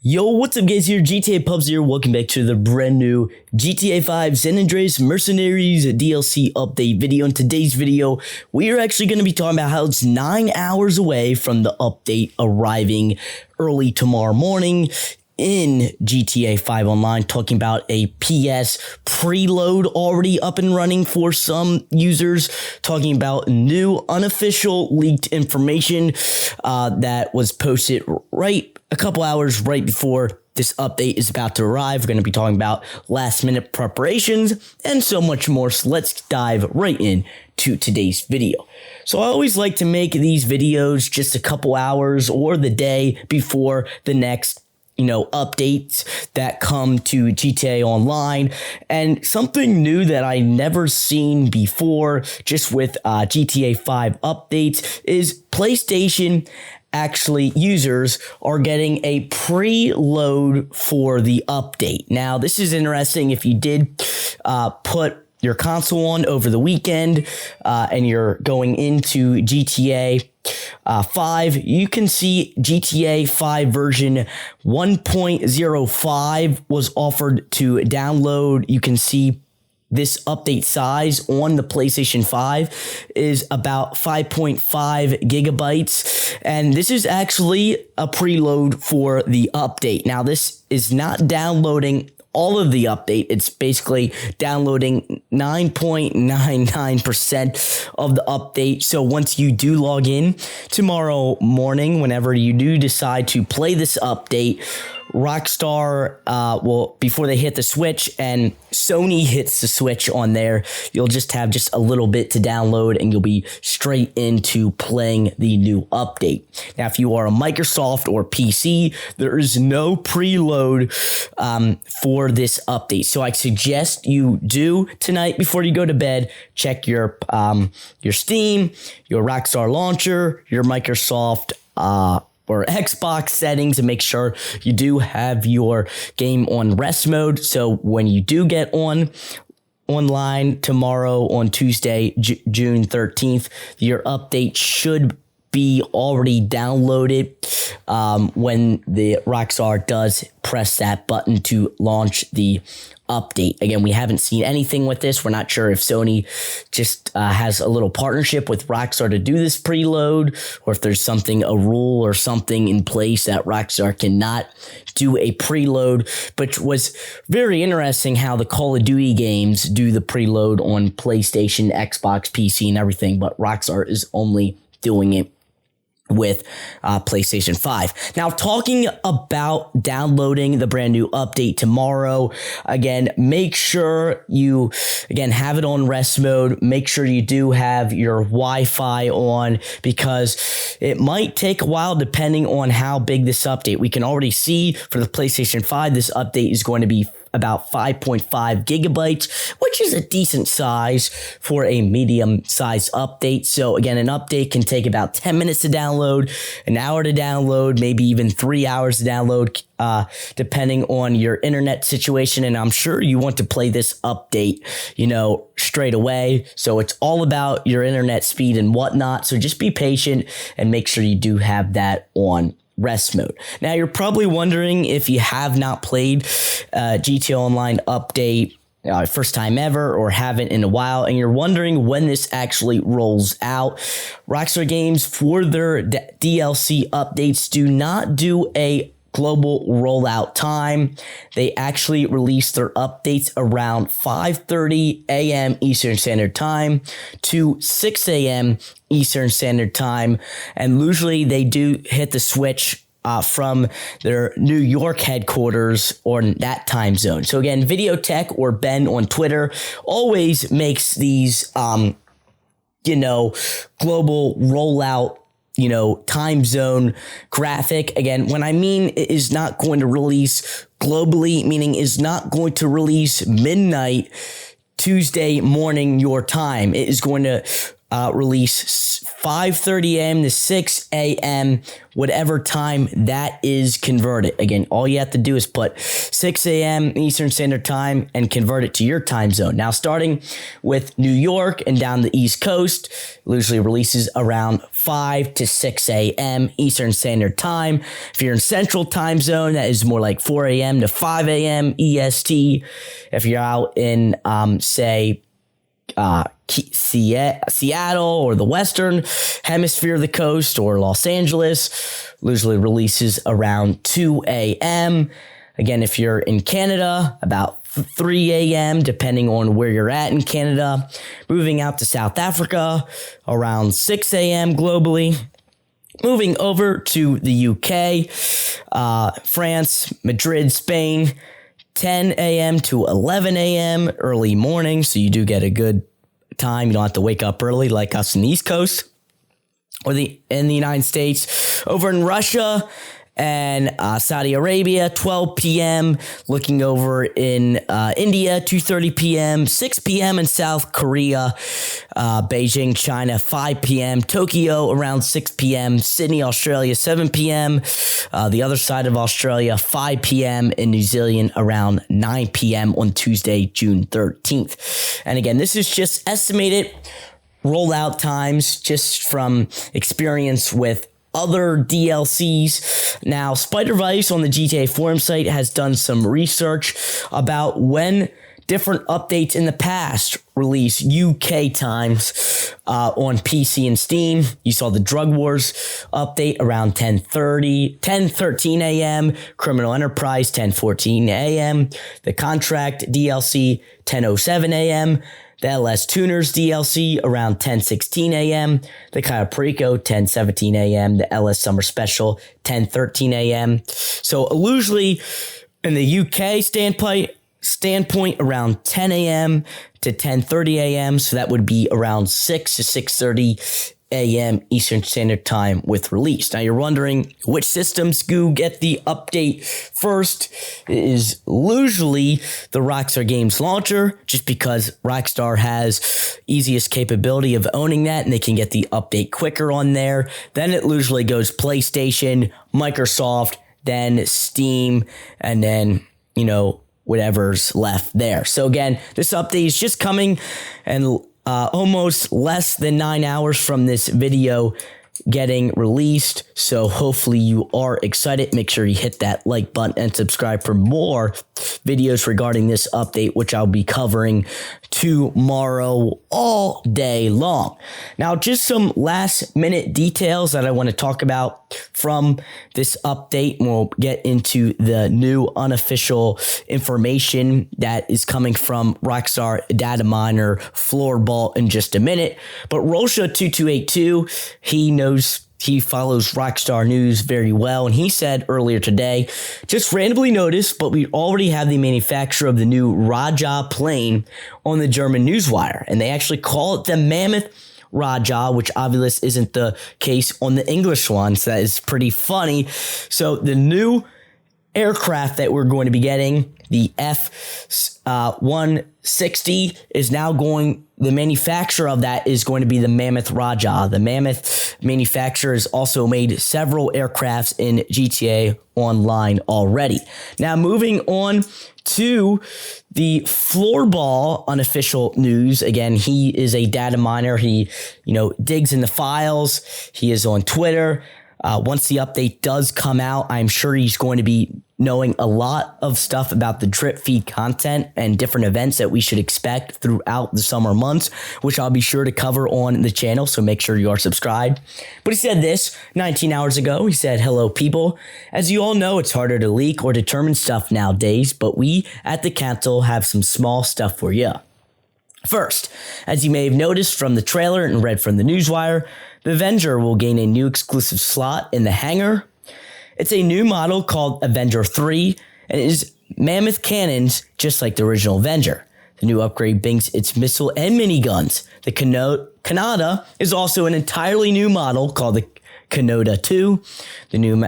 Yo, what's up guys, here GTAGFX here. Welcome back to the brand new GTA 5 San Andreas Mercenaries DLC update video. In today's video, we are actually going to be talking about how it's 9 hours away from the update arriving early tomorrow morning in GTA 5 Online, talking about a PS preload already up and running for some users, talking about new unofficial leaked information that was posted a couple hours right before this update is about to arrive. We're going to be talking about last minute preparations and so much more. So let's dive right in to today's video. So I always like to make these videos just a couple hours or the day before the next updates that come to GTA Online. And something new that I never seen before just with GTA 5 updates is PlayStation users are getting a preload for the update. Now, this is interesting. If you did put your console on over the weekend and you're going into GTA 5, you can see GTA 5 version 1.05 was offered to download. You can see this update size on the PlayStation 5 is about 5.5 gigabytes, and this is actually a preload for the update. Now, this is not downloading all of the update. It's basically downloading 9.99% of the update. So once you do log in tomorrow morning, whenever you do decide to play this update, Rockstar before they hit the switch and Sony hits the switch on there, you'll just have just a little bit to download and you'll be straight into playing the new update. Now, if you are a Microsoft or PC, there is no preload for this update. So I suggest you do tonight before you go to bed, check your Steam, your Rockstar launcher, your Microsoft or Xbox settings, and make sure you do have your game on rest mode. So when you do get online tomorrow on Tuesday, June 13th, your update should be already downloaded when the Rockstar does press that button to launch the update. Again, we haven't seen anything with this. We're not sure if Sony just has a little partnership with Rockstar to do this preload, or if there's a rule or something in place that Rockstar cannot do a preload. But it was very interesting how the Call of Duty games do the preload on PlayStation, Xbox, PC, and everything, but Rockstar is only doing it with PlayStation 5. Now, talking about downloading the brand new update tomorrow, again, make sure you, have it on rest mode. Make sure you do have your Wi-Fi on, because it might take a while depending on how big this update. We can already see for the PlayStation 5, this update is going to be about 5.5 gigabytes, which is a decent size for a medium-sized update. So again, an update can take about 10 minutes to download, an hour to download, maybe even 3 hours to download, depending on your internet situation. And I'm sure you want to play this update, straight away. So it's all about your internet speed and whatnot. So just be patient and make sure you do have that on rest mode. Now, you're probably wondering, if you have not played GTA Online update first time ever or haven't in a while, and you're wondering when this actually rolls out. Rockstar Games, for their DLC updates, do not do a global rollout time. They actually release their updates around 5:30 a.m. Eastern Standard Time to 6 a.m. Eastern Standard Time, and usually they do hit the switch from their New York headquarters or that time zone. So again, Videotech or Ben on Twitter always makes these global rollout time zone graphic. Again, when I mean it is not going to release globally, meaning is not going to release midnight Tuesday morning your time. It is going to release 5:30 a.m. to 6 a.m., whatever time that is converted. Again, all you have to do is put 6 a.m. Eastern Standard Time and convert it to your time zone. Now, starting with New York and down the East Coast, it usually releases around 5 to 6 a.m. Eastern Standard Time. If you're in Central Time Zone, that is more like 4 a.m. to 5 a.m. EST. If you're out in, say, Seattle or the Western Hemisphere of the coast or Los Angeles, usually releases around 2 a.m. Again, if you're in Canada, about 3 a.m., depending on where you're at in Canada. Moving out to South Africa, around 6 a.m. globally. Moving over to the UK, France, Madrid, Spain, 10 a.m. to 11 a.m. early morning, so you do get a good time. You don't have to wake up early like us in the East Coast or in the United States. Over in Russia and Saudi Arabia, 12 p.m. Looking over in India, 2:30 p.m., 6 p.m. in South Korea, Beijing, China, 5 p.m., Tokyo around 6 p.m., Sydney, Australia, 7 p.m., the other side of Australia, 5 p.m., in New Zealand around 9 p.m. on Tuesday, June 13th. And again, this is just estimated rollout times just from experience with other DLCs. Now, Spider Vice on the GTA forum site has done some research about when different updates in the past release UK times on PC and Steam. You saw the Drug Wars update around 10:13 a.m., Criminal Enterprise 10:14 a.m., the Contract DLC 10:07 a.m., the LS Tuners DLC around 10:16 a.m., the Cayo Perico 10:17 a.m., the LS Summer Special 10:13 a.m. So usually in the UK standpoint around 10 a.m. to 10:30 a.m. So that would be around 6 to 6:30 a.m. Eastern Standard Time with release. Now you're wondering which systems do get the update first. It is usually the Rockstar Games launcher, just because Rockstar has easiest capability of owning that and they can get the update quicker on there. Then it usually goes PlayStation, Microsoft, then Steam, and then, whatever's left there. So again, this update is just coming and almost less than 9 hours from this video getting released. So hopefully you are excited. Make sure you hit that like button and subscribe for more videos regarding this update, which I'll be covering tomorrow all day long. Now, just some last minute details that I want to talk about from this update. We'll get into the new unofficial information that is coming from Rockstar Data Miner Floorball in just a minute. But Rolsha2282, he follows Rockstar News very well, and he said earlier today, just randomly noticed, but we already have the manufacturer of the new Raja plane on the German Newswire, and they actually call it the Mammoth Raja, which obviously isn't the case on the English one, so that is pretty funny. So the new aircraft that we're going to be getting, the F-160, is now the manufacturer of that is going to be the Mammoth Raja. The Mammoth manufacturer has also made several aircrafts in GTA Online already. Now, moving on to the Floorball unofficial news. Again, he is a data miner. He, digs in the files. He is on Twitter. Once the update does come out, I'm sure he's going to be knowing a lot of stuff about the drip feed content and different events that we should expect throughout the summer months, which I'll be sure to cover on the channel, so make sure you are subscribed. But he said this 19 hours ago. He said, "Hello, people. As you all know, it's harder to leak or determine stuff nowadays, but we at the Council have some small stuff for you. First, as you may have noticed from the trailer and read from the Newswire, the Avenger will gain a new exclusive slot in the hangar. It's a new model called Avenger 3, and it is mammoth cannons just like the original Avenger. The new upgrade brings its missile and miniguns. The Kanata is also an entirely new model called the Kanota 2. The new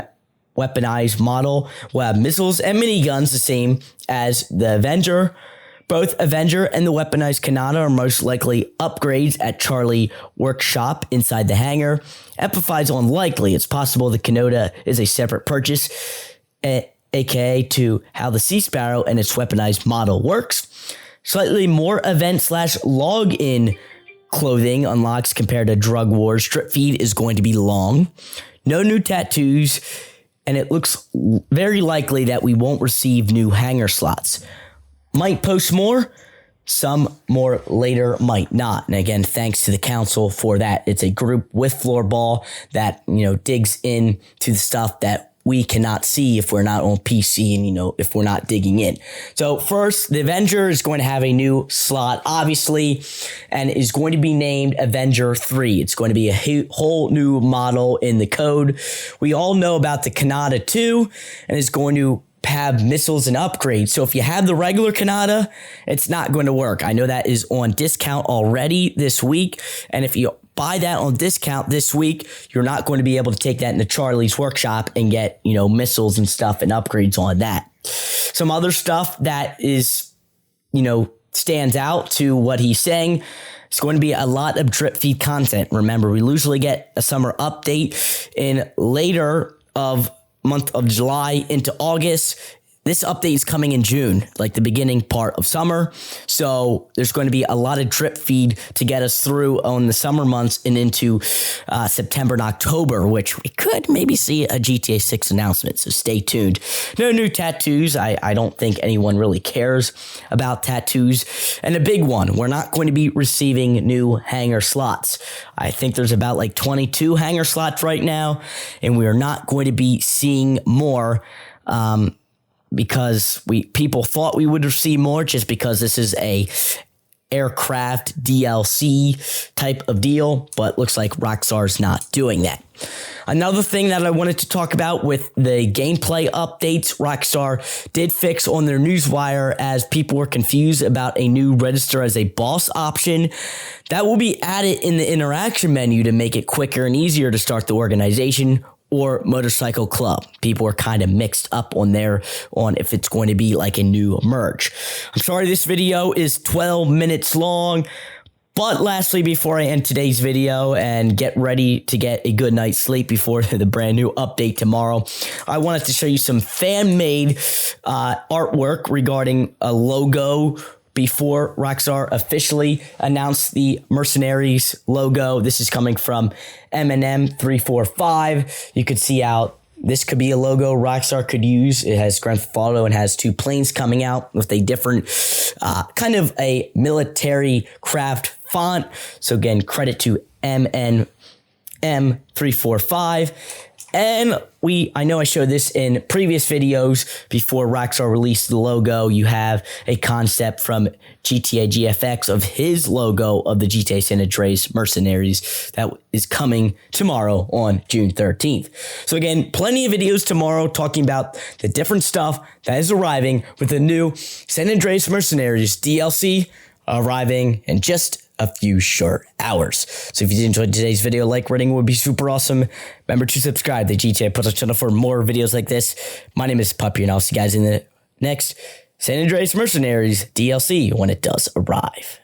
weaponized model will have missiles and miniguns the same as the Avenger. Both Avenger and the weaponized Kanata are most likely upgrades at Charlie Workshop inside the hangar. Amplifies unlikely. It's possible the Kanota is a separate purchase aka to how the Sea Sparrow and its weaponized model works. Slightly more event/login clothing unlocks compared to Drug Wars. Drip feed is going to be long. No new tattoos, and it looks very likely that we won't receive new hanger slots. Might post more, some more later, might not. And again, thanks to the council for that. It's a group with Floorball that, digs into the stuff that we cannot see if we're not on PC and, if we're not digging in. So first, the Avenger is going to have a new slot, obviously, and is going to be named Avenger 3. It's going to be a whole new model in the code. We all know about the Kanata 2, and it's going to have missiles and upgrades. So if you have the regular Kanata, it's not going to work. I know that is on discount already this week, and if you buy that on discount this week, you're not going to be able to take that into Charlie's workshop and get, missiles and stuff and upgrades on that. Some other stuff that is, stands out to what he's saying. It's going to be a lot of drip feed content. Remember, we usually get a summer update in later of month of July into August. This update is coming in June, like the beginning part of summer. So there's going to be a lot of drip feed to get us through on the summer months and into September and October, which we could maybe see a GTA 6 announcement. So stay tuned. No new tattoos. I don't think anyone really cares about tattoos. And a big one, we're not going to be receiving new hanger slots. I think there's about like 22 hanger slots right now, and we are not going to be seeing more. Because people thought we would receive more just because this is a aircraft DLC type of deal, but looks like Rockstar's not doing that. Another thing that I wanted to talk about with the gameplay updates, Rockstar did fix on their newswire as people were confused about a new register as a boss option. That will be added in the interaction menu to make it quicker and easier to start the organization or motorcycle club. People are kind of mixed up on if it's going to be like a new merge. I'm sorry this video is 12 minutes long, but lastly, before I end today's video and get ready to get a good night's sleep before the brand new update tomorrow, I wanted to show you some fan-made artwork regarding a logo before Rockstar officially announced the Mercenaries logo. This is coming from M&M345. You could see how this could be a logo Rockstar could use. It has Grand Theft Auto and has two planes coming out with a different kind of a military craft font. So again, credit to M&M345. And I know I showed this in previous videos before Rockstar released the logo. You have a concept from GTAGFX of his logo of the GTA San Andreas Mercenaries that is coming tomorrow on June 13th. So again, plenty of videos tomorrow talking about the different stuff that is arriving with the new San Andreas Mercenaries DLC arriving in just a few short hours. So if you did enjoy today's video, like, rating would be super awesome. Remember to subscribe to GTA Product channel for more videos like this. My name is Puppy, and I'll see you guys in the next San Andreas Mercenaries DLC when it does arrive.